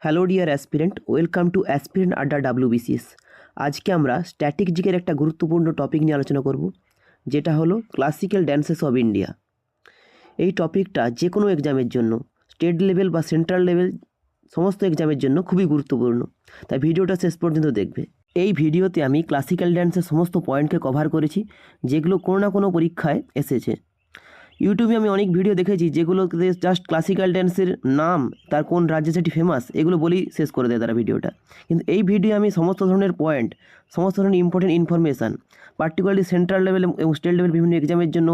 Hello dear aspirant, welcome to aspirant আড্ডা WBCS। আজকে আমরা স্ট্যাটিক জিকের একটা গুরুত্বপূর্ণ টপিক নিয়ে আলোচনা করব, যেটা হলো ক্লাসিক্যাল ড্যান্সেস অফ ইন্ডিয়া। এই টপিকটা যে কোনো এক্সামের জন্য, স্টেট লেভেল বা সেন্ট্রাল লেভেল সমস্ত এক্সামের জন্য খুবই গুরুত্বপূর্ণ, তাই ভিডিওটা শেষ পর্যন্ত দেখবে। এই ভিডিওতে আমি ক্লাসিক্যাল ড্যান্সের সমস্ত পয়েন্টকে কভার করেছি, যেগুলো কোনো না কোনো পরীক্ষায় এসেছে। ইউটিউবে আমি অনেক ভিডিও দেখেছি যেগুলোতে জাস্ট ক্লাসিক্যাল ড্যান্সের নাম, তার কোন রাজ্যে সেটি ফেমাস, এগুলো বলেই শেষ করে দেয় তারা ভিডিওটা। কিন্তু এই ভিডিও আমি সমস্ত ধরনের পয়েন্ট, সমস্ত ধরনের important information, particularly central level এবং স্টেট লেভেল বিভিন্ন এক্সামের জন্য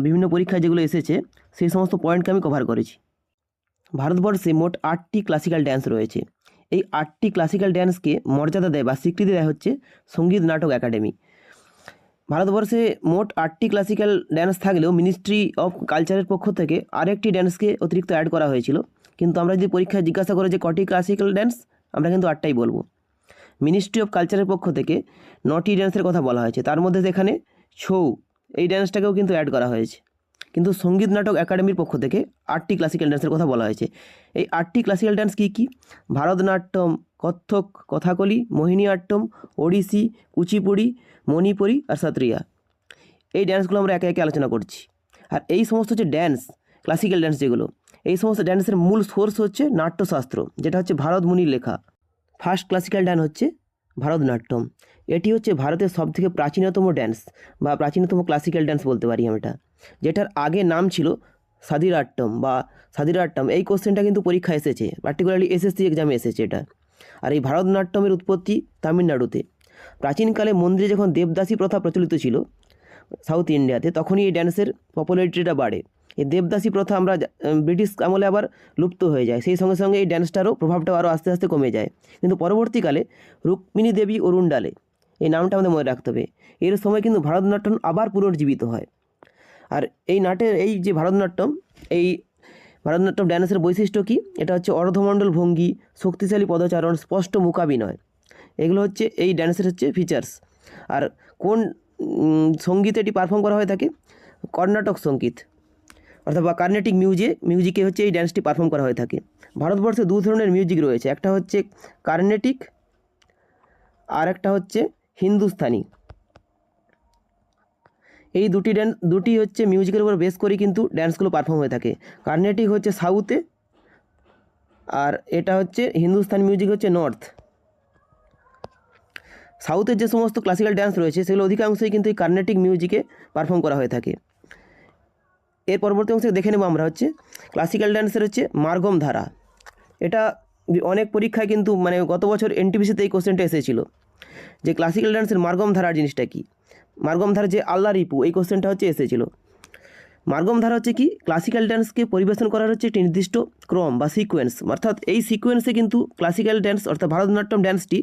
বিভিন্ন পরীক্ষায় যেগুলো এসেছে, সেই সমস্ত পয়েন্টকে আমি কভার করেছি। ভারতবর্ষে মোট 8টি ক্লাসিক্যাল ড্যান্স রয়েছে। এই 8টি ক্লাসিক্যাল ড্যান্সকে মর্যাদা দেয় বা স্বীকৃতি দেয় হচ্ছে সঙ্গীত নাটক একাডেমি। ভারতবর্ষে মোট 8টি ক্লাসিক্যাল ড্যান্স থাকলেও মিনিস্ট্রি অফ কালচারের পক্ষ থেকে আরেকটি ড্যান্সকে অতিরিক্ত অ্যাড করা হয়েছিল। কিন্তু আমরা যদি পরীক্ষায় জিজ্ঞাসা করে যে কটি ক্লাসিক্যাল ড্যান্স, আমরা কিন্তু 8টাই বলবো। মিনিস্ট্রি অফ কালচারের পক্ষ থেকে 9টি ড্যান্সের কথা বলা হয়েছে, তার মধ্যে সেখানে ছৌ এই ড্যান্সটাকেও কিন্তু অ্যাড করা হয়েছে। কিন্তু সঙ্গীত নাটক একাডেমির পক্ষ থেকে 8টি ক্লাসিক্যাল ড্যান্সের কথা বলা হয়েছে। এই 8টি ক্লাসিক্যাল ড্যান্স কী কী? ভারতনাট্যম, কত্থক, কথাকলি, মোহিনীআট্টম, ওড়িশি, কুচিপুড়ি, মণিপুরি আর সত্রিয়া। এই ড্যান্সগুলো আমরা একে একে আলোচনা করছি। আর এই সমস্ত যে ড্যান্স, ক্লাসিক্যাল ড্যান্স যেগুলো, এই সমস্ত ড্যান্সের মূল সোর্স হচ্ছে নাট্যশাস্ত্র, যেটা হচ্ছে ভারত মুনির লেখা। ফার্স্ট ক্লাসিক্যাল ড্যান্স হচ্ছে ভারতনাট্যম। এটি হচ্ছে ভারতের সবথেকে প্রাচীনতম ড্যান্স বা প্রাচীনতম ক্লাসিক্যাল ড্যান্স বলতে পারি আমরা, যেটার আগে নাম ছিল সাদিরাট্টম বা সাদিরাট্টম। এই কোশ্চেনটা কিন্তু পরীক্ষা এসেছে, পার্টিকুলারলি SSC এক্সামে এসেছে এটা। আর এই ভারতনাট্যমের উৎপত্তি তামিলনাড়ুতে। প্রাচীনকালে মন্দিরে যখন দেবদাসী প্রথা প্রচলিত ছিল সাউথ ইন্ডিয়াতে, তখনই এই ড্যান্সের পপুলারিটিটা বাড়ে। এই দেবদাসী প্রথা আমরা ব্রিটিশ আমলে আবার লুপ্ত হয়ে যায়, সেই সঙ্গে সঙ্গে এই ড্যান্সটারও প্রভাবটাও আরও আস্তে আস্তে কমে যায়। কিন্তু পরবর্তীকালে রুক্মিণী দেবী অরুণডালে, এই নামটা আমাদের মনে রাখতে হবে, এর সময় কিন্তু ভারতনাট্যম আবার পুনর্জীবিত হয়। আর এই নাটের এই যে ভারতনাট্যম, এই ভারতনাট্যম ড্যান্সের বৈশিষ্ট্য কী? এটা হচ্ছে অর্ধমণ্ডল ভঙ্গি, শক্তিশালী পদচারণ, স্পষ্ট মূকাভিনয়, এগুলো হচ্ছে এই ড্যান্সের হচ্ছে ফিচার্স। আর কোন সঙ্গীতে এটি পারফর্ম করা হয়ে থাকে? কর্ণাটক সঙ্গীত অর্থাৎ বা কার্নেটিক মিউজিকে হচ্ছে এই ড্যান্সটি পারফর্ম করা হয়ে থাকে। ভারতবর্ষে দু ধরনের মিউজিক রয়েছে, একটা হচ্ছে কার্নেটিক আর একটা হচ্ছে হিন্দুস্তানি। এই দুটি হচ্ছে মিউজিকের উপর বেস করে কিন্তু ড্যান্সগুলো পারফর্ম হয়ে থাকে। কার্নেটিক হচ্ছে সাউথে, আর এটা হচ্ছে হিন্দুস্তানি মিউজিক হচ্ছে নর্থ। সাউথের যে সমস্ত ক্লাসিক্যাল ড্যান্স রয়েছে সেগুলো অধিকাংশই কিন্তু এই কার্নেটিক মিউজিকে পারফর্ম করা হয়ে থাকে। এর পরবর্তী অংশে দেখে নেব আমরা হচ্ছে ক্লাসিক্যাল ড্যান্সের হচ্ছে মার্গম ধারা। এটা অনেক পরীক্ষায় কিন্তু মানে গত বছর NTPCতে এই কোশ্চেনটা এসেছিল যে ক্লাসিক্যাল ড্যান্সের মার্গম ধারার জিনিসটা কী। মার্গম ধারা যে আল্লা রিপু, এই কোশ্চেনটা হচ্ছে এসেছিল। মার্গম ধারা হচ্ছে কি? ক্লাসিক্যাল ড্যান্সকে পরিবেশন করার হচ্ছে একটি নির্দিষ্ট ক্রম বা সিকোয়েন্স, অর্থাৎ এই সিকোয়েন্সে কিন্তু ক্লাসিক্যাল ড্যান্স অর্থাৎ ভারতনাট্যম ড্যান্সটি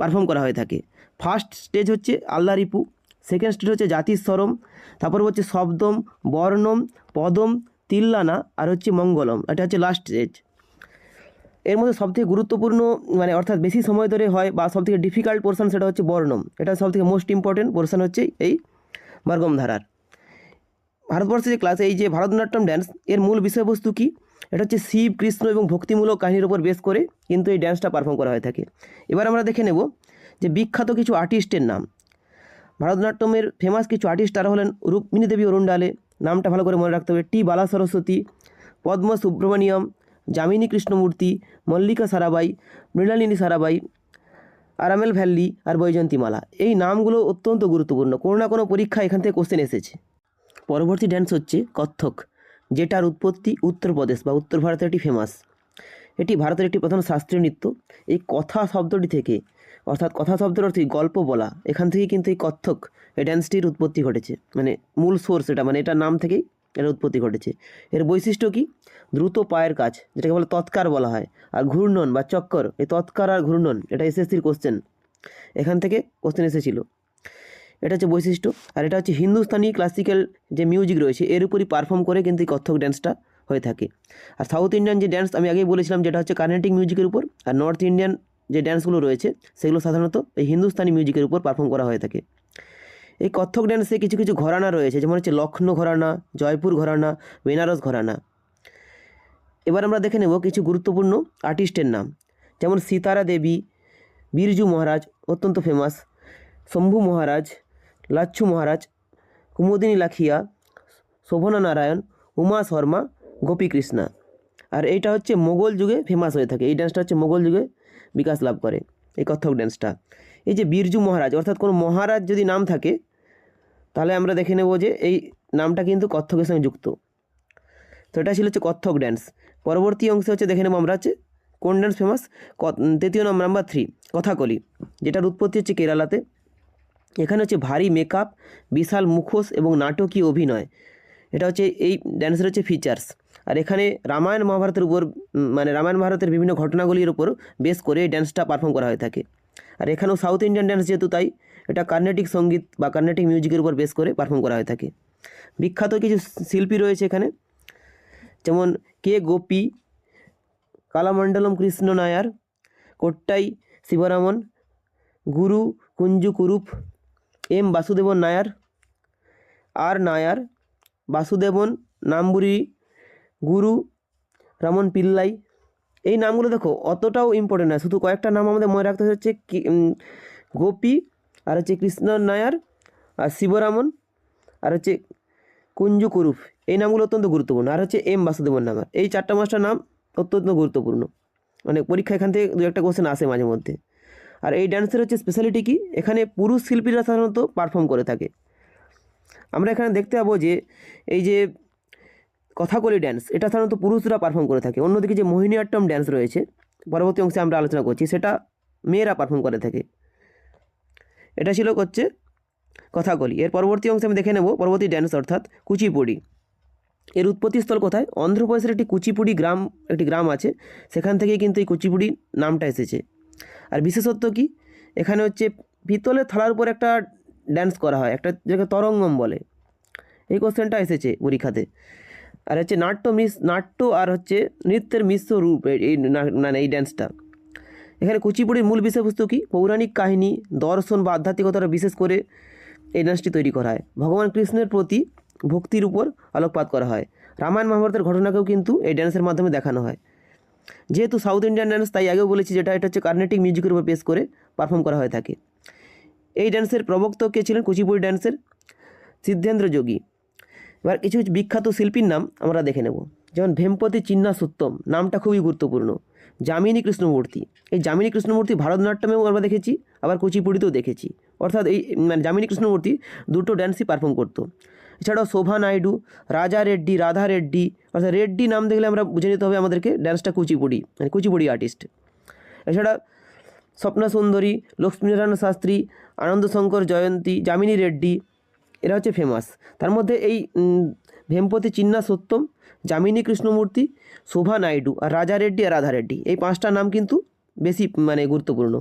পারফর্ম করা হয়ে থাকে। ফার্স্ট স্টেজ হচ্ছে আল্লা রিপু, সেকেন্ড স্টেজ হচ্ছে জাতিস্বরম, তারপর হচ্ছে শব্দম, বর্ণম, পদম, তিল্লানা আর হচ্ছে মঙ্গলম, এটা হচ্ছে লাস্ট স্টেজ। এর মধ্যে সবথেকে গুরুত্বপূর্ণ মানে অর্থাৎ বেশি সময় ধরে হয় বা সবথেকে ডিফিকাল্ট পোর্শন সেটা হচ্ছে বর্ণম। এটা সবথেকে মোস্ট ইম্পর্টেন্ট পোর্শন হচ্ছে এই মার্গম ধারার। ভারতবর্ষে যে এই যে ভারতনাট্যম ড্যান্স, এর মূল বিষয়বস্তু কী? এটা হচ্ছে শিব, কৃষ্ণ এবং ভক্তিমূলক কাহিনীর উপর বেস করে কিন্তু এই ড্যান্সটা পারফর্ম করা হয়ে থাকে। এবার আমরা দেখে নেব যে বিখ্যাত কিছু আর্টিস্টের নাম। ভারতনাট্যমের ফেমাস কিছু আর্টিস্ট তারা হলেন রুক্মিণী দেবী অরুণডালে, নামটা ভালো করে মনে রাখতে হবে, টি বালা সরস্বতী, পদ্ম সুব্রমণিয়ম, যামিনী কৃষ্ণমূর্তি, মল্লিকা সারাবাই, মৃণালিনী সারাবাই, আরামেল ভ্যাল্লি আর বৈজয়ন্তীমালা। এই নামগুলো অত্যন্ত গুরুত্বপূর্ণ, কোনো না কোনো পরীক্ষা এখান থেকে কোশ্চেন এসেছে। পরবর্তী ড্যান্স হচ্ছে কত্থক, যেটার উৎপত্তি উত্তরপ্রদেশ বা উত্তর ভারতে এটি ফেমাস। এটি ভারতের একটি প্রধান শাস্ত্রীয় নৃত্য। এই কথা শব্দটি থেকে, অর্থাৎ কথা শব্দের অর্থে গল্প বলা, এখান থেকেই কিন্তু এই কত্থক এই ড্যান্সটির উৎপত্তি ঘটেছে, মানে মূল সোর্স এটা, মানে এটার নাম থেকেই এর উৎপত্তি ঘটেছে। এর বৈশিষ্ট্য কি? দ্রুত পায়ের কাজ, যেটাকে বলে তৎকার বলা হয়, আর ঘূর্ণন বা চক্কর, এই তৎকার আর ঘূর্ণন এটা SSCর কোশ্চেন, এখান থেকে কোশ্চেন এসেছিল। এটা হচ্ছে বৈশিষ্ট্য। আর এটা হচ্ছে হিন্দুস্তানি ক্লাসিক্যাল যে মিউজিক রয়েছে এর উপরই পারফর্ম করে কিন্তু এই কত্থক ড্যান্সটা হয়ে থাকে। আর সাউথ ইন্ডিয়ান যে ড্যান্স আমি আগেই বলেছিলাম যেটা হচ্ছে কার্নেটিক মিউজিকের উপর, আর নর্থ ইন্ডিয়ান যে ড্যান্সগুলো রয়েছে সেগুলো সাধারণত এই হিন্দুস্তানি মিউজিকের উপর পারফর্ম করা হয়ে থাকে। এই কত্থক ড্যান্সে কিছু কিছু ঘরানা রয়েছে, যেমন হচ্ছে লখনৌ ঘরানা, জয়পুর ঘরানা, বেনারস ঘরানা। এবার আমরা দেখে নেব কিছু গুরুত্বপূর্ণ আর্টিস্টের নাম, যেমন সিতারা দেবী, বিরজু মহারাজ অত্যন্ত ফেমাস, শম্ভু মহারাজ, লাচ্ছু মহারাজ, কুমুদিনী লাখিয়া, শোভনা নারায়ণ, উমা শর্মা, গোপীকৃষ্ণা। আর এইটা হচ্ছে মোগল যুগে ফেমাস হয়ে থাকে, এই ডান্সটা হচ্ছে মোগল যুগে বিকাশ লাভ করে এই কত্থক ডান্সটা। এই যে বিরজু মহারাজ, অর্থাৎ কোনো মহারাজ যদি নাম থাকে তাহলে আমরা দেখে নেব যে এই নামটা কিন্তু কত্থকের সঙ্গে যুক্ত। তো এটা ছিল হচ্ছে কত্থক ড্যান্স। পরবর্তী অংশে হচ্ছে দেখে নেব আমরা হচ্ছে কোন ড্যান্স ফেমাস। তৃতীয় নাম্বার 3 কথাকলি, যেটার উৎপত্তি হচ্ছে কেরালাতে। এখানে হচ্ছে ভারী মেকআপ, বিশাল মুখোশ এবং নাটকীয় অভিনয়, এটা হচ্ছে এই ড্যান্সের হচ্ছে ফিচার্স। আর এখানে রামায়ণ মহাভারতের উপর মানে রামায়ণ মহাভারতের বিভিন্ন ঘটনাগুলির উপর বেস করে এই ড্যান্সটা পারফর্ম করা হয়ে থাকে। আর এখানেও সাউথ ইন্ডিয়ান ড্যান্স যেহেতু, তাই এটা কার্নেটিক সঙ্গীত বা কার্নেটিক মিউজিকের উপর বেস করে পারফর্ম করা হয়ে থাকে। বিখ্যাত কিছু শিল্পী রয়েছে এখানে, যেমন কে গোপী, কালামণ্ডলম কৃষ্ণ নায়ার, কোট্টাই শিবরামন, গুরু কুঞ্জু কুরুপ, এম বাসুদেবন নায়ার, আর নায়ার, বাসুদেবন নাম্বুরি, গুরু রামন পিল্লাই। এই নামগুলো দেখো অতটাও ইম্পর্টেন্ট না, শুধু কয়েকটা নাম আমাদের মনে রাখতে হচ্ছে গোপী, আর হচ্ছে কৃষ্ণ নায়ার, আর শিবরামন, আর হচ্ছে কুঞ্জু কুরুপ। এই নামগুলো অত্যন্ত গুরুত্বপূর্ণ। আর হচ্ছে এম বাসুদেবন নায়ার। এই 4-5টা নাম অত্যন্ত গুরুত্বপূর্ণ, মানে পরীক্ষা এখান থেকে 2-1টা কোশ্চেন আসে মাঝে মধ্যে। আর এই ডান্সের হচ্ছে স্পেশালিটি কি, এখানে পুরুষ শিল্পীরা সাধারণত পারফর্ম করে থাকে। আমরা এখানে দেখতে পাবো যে এই যে কথাকলি ড্যান্স, এটা সাধারণত পুরুষরা পারফর্ম করে থাকে। অন্যদিকে যে মোহিনীঅট্টম ড্যান্স রয়েছে, পরবর্তী অংশে আমরা আলোচনা করছি, সেটা মেয়েরা পারফর্ম করে থাকে। এটা ছিল হচ্ছে কথাকলি। এর পরবর্তী অংশে আমি দেখে নেব পরবর্তী ড্যান্স অর্থাৎ কুচিপুড়ি। এর উৎপত্তিস্থল কোথায়? অন্ধ্রপ্রদেশের একটি গ্রাম আছে, সেখান থেকেই কিন্তু এই কুচিপুড়ি নামটা এসেছে। আর বিশেষত্ব কি, এখানে হচ্ছে পিতলের থালার উপর একটা ড্যান্স করা হয়, একটা যেটাকে তরঙ্গম বলে। এই কোশ্চেনটা এসেছে পরীক্ষাতে। আর হচ্ছে নাট্য আর হচ্ছে নৃত্যের মিশ্র রূপ এই ড্যান্সটা। এখানে কুচিপুড়ির মূল বিষয়বস্তু কি? পৌরাণিক কাহিনী, দর্শন বা আধ্যাত্মিকতার বিশেষ করে এই ডান্সটি তৈরি করা হয়। ভগবান কৃষ্ণের প্রতি ভক্তির উপর আলোকপাত করা হয়। রামায়ণ মহাভারতের ঘটনাকেও কিন্তু এই ড্যান্সের মাধ্যমে দেখানো হয়। যেহেতু সাউথ ইন্ডিয়ান ড্যান্স, তাই আগেও বলেছি এটা হচ্ছে কার্নেটিক মিউজিকের উপর বেস করে পারফর্ম করা হয়ে থাকে। এই ড্যান্সের প্রবক্তা কে ছিলেন? কুচিপুড়ি ড্যান্সের সিদ্ধেন্দ্র যোগী। এবার কিছু বিখ্যাত শিল্পীর নাম আমরা দেখে নেব, যেমন ভেমপতি চিন্না সুত্তম, নামটা খুবই গুরুত্বপূর্ণ। যামিনী কৃষ্ণমূর্তি, এই যামিনী কৃষ্ণমূর্তি ভারতনাট্যমেও আমরা দেখেছি, আবার কুচিপুড়িতেও দেখেছি। অর্থাৎ এই যামিনী কৃষ্ণমূর্তি দুটো ড্যান্সই পারফর্ম করতো। এছাড়াও শোভা নাইডু, রাজা রেড্ডি, রাধা রেড্ডি, অর্থাৎ রেড্ডি নাম দেখলে আমরা বুঝে নিতে হবে আমাদেরকে ড্যান্সটা কুচিপুড়ি, মানে কুচিপুড়ি আর্টিস্ট। এছাড়া স্বপ্না সুন্দরী, লক্ষ্মীনারায়ণ শাস্ত্রী, আনন্দ শঙ্কর জয়ন্তী, যামিনী রেড্ডি, এরা হচ্ছে ফেমাস। তার মধ্যে এই ভেমপতি চিন্না সত্যম, যামিনী কৃষ্ণমূর্তি, শোভা নাইডু, আর রাজা রেড্ডি আর রাধা রেড্ডি, এই 5টা নাম কিন্তু বেশি গুরুত্বপূর্ণ।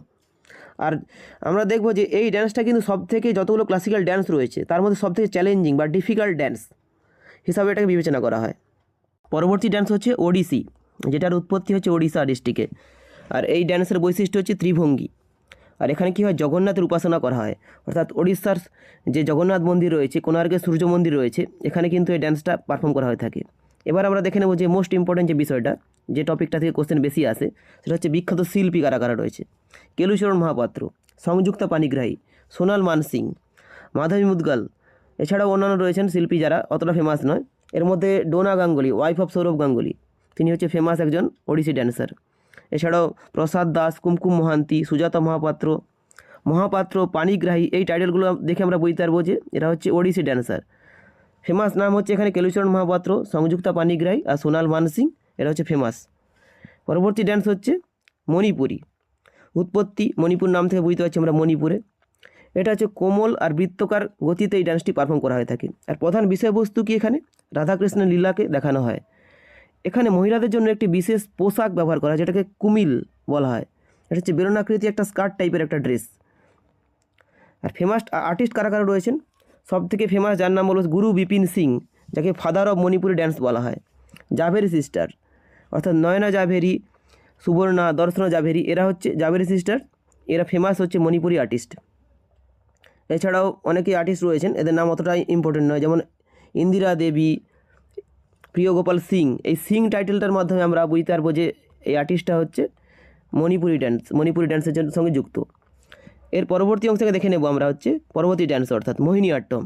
আর আমরা দেখব যে এই ড্যান্সটা কিন্তু সবথেকে যতগুলো ক্লাসিক্যাল ড্যান্স রয়েছে তার মধ্যে সবথেকে চ্যালেঞ্জিং বা ডিফিকাল্ট ড্যান্স হিসাবে এটাকে বিবেচনা করা হয়। পরবর্তী ড্যান্স হচ্ছে ওড়িশি, যেটার উৎপত্তি হচ্ছে ওড়িশা ডিস্ট্রিক্টে। আর এই ড্যান্সের বৈশিষ্ট্য হচ্ছে ত্রিভঙ্গি। আর এখানে কী হয়, জগন্নাথের উপাসনা করা হয়। অর্থাৎ ওড়িশার যে জগন্নাথ মন্দির রয়েছে, কোণার্কের সূর্য মন্দির রয়েছে, এখানে কিন্তু এই ড্যান্সটা পারফর্ম করা হয়ে থাকে। এবার আমরা দেখে নেব যে মোস্ট ইম্পর্টেন্ট যে বিষয়টা, যে টপিকটা থেকে কোশ্চেন বেশি আসে, সেটা হচ্ছে বিখ্যাত শিল্পী কারা কারা রয়েছে। কেলুচরণ মহাপাত্র, সংযুক্তা পানিগ্রাহী, সোনাল মানসিং, মাধবী মুদগাল, এছাড়াও অন্যান্য রয়েছেন শিল্পী যারা অতটা ফেমাস নয়। এর মধ্যে ডোনা গাঙ্গুলি, ওয়াইফ অফ সৌরভ গাঙ্গুলি, তিনি হচ্ছে ফেমাস একজন ওড়িশি ড্যান্সার। এছাড়াও প্রসাদ দাস, কুমকুম মহান্তি, সুজাতা মহাপাত্র, পানিগ্রাহী, এই টাইটেলগুলো দেখে আমরা বুঝতে পারবো যে এরা হচ্ছে ওড়িশি ড্যান্সার। ফেমাস নাম হচ্ছে এখানে কেলুচরণ মহাপাত্র, সংযুক্তা পানিগ্রাহী আর সোনাল মানসিং, এরা হচ্ছে ফেমাস। পরবর্তী ড্যান্স হচ্ছে মণিপুরি। উৎপত্তি মণিপুর নাম থেকে বুঝতে পারছি আমরা মণিপুরে। এটা হচ্ছে কোমল আর বৃত্তকার গতিতে এই ডান্সটি পারফর্ম করা হয়ে থাকে। আর প্রধান বিষয়বস্তু কি, এখানে রাধাকৃষ্ণের লীলাকে দেখানো হয়। এখানে মহিলাদের জন্য একটি বিশেষ পোশাক ব্যবহার করা হয়, যেটাকে কুমিল বলা হয়। এটা হচ্ছে বেলনাকৃতি একটা স্কার্ট টাইপের একটা ড্রেস। আর ফেমাস আর্টিস্ট কারা কারা রয়েছেন? সব থেকে ফেমাস যার নাম হলো গুরু বিপিন সিং, যাকে ফাদার অফ মণিপুরি ড্যান্স বলা হয়। জাভেরি সিস্টার, অর্থাৎ নয়না জাভেরি, সুবর্ণা, দর্শনা জাভেরি, এরা হচ্ছে জাভেরি সিস্টার। এরা ফেমাস হচ্ছে মণিপুরি আর্টিস্ট। এছাড়াও অনেকেই আর্টিস্ট রয়েছেন, এদের নাম অতটা ইম্পর্টেন্ট নয়, যেমন ইন্দিরা দেবী, প্রিয়গোপাল সিং। এই সিং টাইটেলটার মাধ্যমে আমরা বুঝতে পারবো যে এই আর্টিস্টটা হচ্ছে মণিপুরি ড্যান্সের সঙ্গে যুক্ত। এর পরবর্তী অংশকে দেখে নেব আমরা হচ্ছে পরবর্তী ড্যান্স অর্থাৎ মোহিনী আট্টম,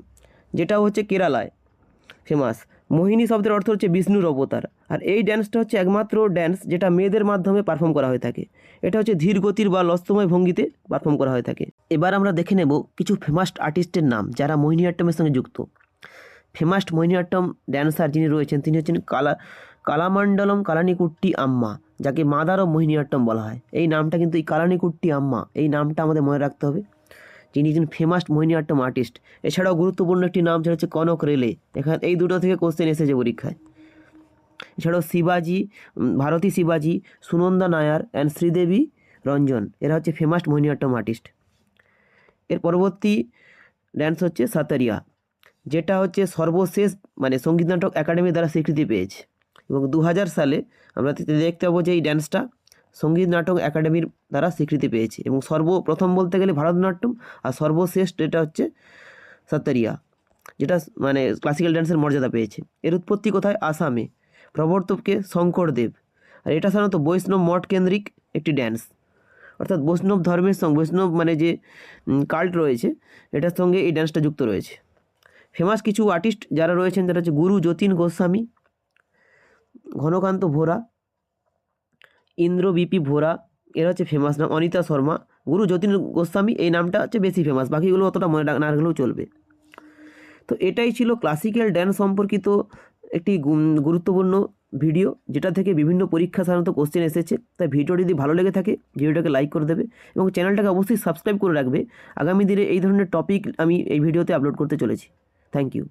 যেটা হচ্ছে কেরালায় ফেমাস। মোহিনী শব্দের অর্থ হচ্ছে বিষ্ণুর অবতার, আর এই ড্যান্সটা হচ্ছে একমাত্র ড্যান্স যেটা মেয়েদের মাধ্যমে পারফর্ম করা হয়ে থাকে। এটা হচ্ছে ধীর গতির বা লস্তময় ভঙ্গিতে পারফর্ম করা হয়ে থাকে। এবার আমরা দেখে নেব কিছু ফেমাস আর্টিস্টের নাম যারা মোহিনী আট্টমের সঙ্গে যুক্ত। ফেমাস মোহিনী আট্টম ড্যান্সার যিনি রয়েছেন তিনি হচ্ছেন কালামণ্ডলম কালানিকুট্টি আম্মা, যাকে মাদার অফ মোহিনী আট্টম বলা হয়। এই নামটা কিন্তু এই কালানিকুট্টি আম্মা, এই নামটা আমাদের মনে রাখতে হবে। যিনি একজন ফেমাস মোহিনী আট্টম আর্টিস্ট। এছাড়াও গুরুত্বপূর্ণ একটি নাম সেটা হচ্ছে কনক রেলে। এখানে এই দুটো থেকে কোশ্চেন এসেছে পরীক্ষায়। এছাড়াও শিবাজি, ভারতী শিবাজি, সুনন্দা নায়ার অ্যান্ড শ্রীদেবী রঞ্জন, এরা হচ্ছে ফেমাস মোহিনী আট্টম আর্টিস্ট। এর পরবর্তী ড্যান্স হচ্ছে সাতারিয়া, যেটা হচ্ছে সর্বশেষ সঙ্গীত নাটক একাডেমি দ্বারা স্বীকৃতি পেয়েছে, এবং 2000 সালে আমরা দেখতে পাবো যে এই ড্যান্সটা সঙ্গীত নাটক একাডেমির দ্বারা স্বীকৃতি পেয়েছে। এবং সর্বপ্রথম বলতে গেলে ভারতনাট্যম, আর সর্বশেষ এটা হচ্ছে সাতারিয়া, যেটা ক্লাসিক্যাল ড্যান্সের মর্যাদা পেয়েছে। এর উৎপত্তি কোথায়? আসামে। প্রবর্তককে শঙ্করদেব। আর এটা সাধারণত বৈষ্ণব মঠ কেন্দ্রিক একটি ড্যান্স, অর্থাৎ বৈষ্ণব ধর্মের সঙ্গে বৈষ্ণব যে কাল্ট রয়েছে এটার সঙ্গে এই ড্যান্সটা যুক্ত রয়েছে। ফেমাস কিছু আর্টিস্ট যারা রয়েছেন তারা হচ্ছে গুরু যতীন গোস্বামী, ঘনকান্ত ভোরা, ইন্দ্র বিপি ভোরা, এরা হচ্ছে ফেমাস নাম। অনিতা শর্মা। গুরু যতীন গোস্বামী এই নামটা হচ্ছে বেশি ফেমাস, বাকিগুলো অতটা মনে না রাখলেও চলবে। তো এটাই ছিল ক্লাসিক্যাল ড্যান্স সম্পর্কিত একটি গুরুত্বপূর্ণ ভিডিও, যেটা থেকে বিভিন্ন পরীক্ষা সাধারণত কোশ্চেন এসেছে। তাই ভিডিও যদি ভালো লেগে থাকে ভিডিওটাকে লাইক করে দেবে এবং চ্যানেলটাকে অবশ্যই সাবস্ক্রাইব করে রাখবে। আগামী দিনে এই ধরনের টপিক আমি এই ভিডিওতে আপলোড করতে চলেছি। Thank you.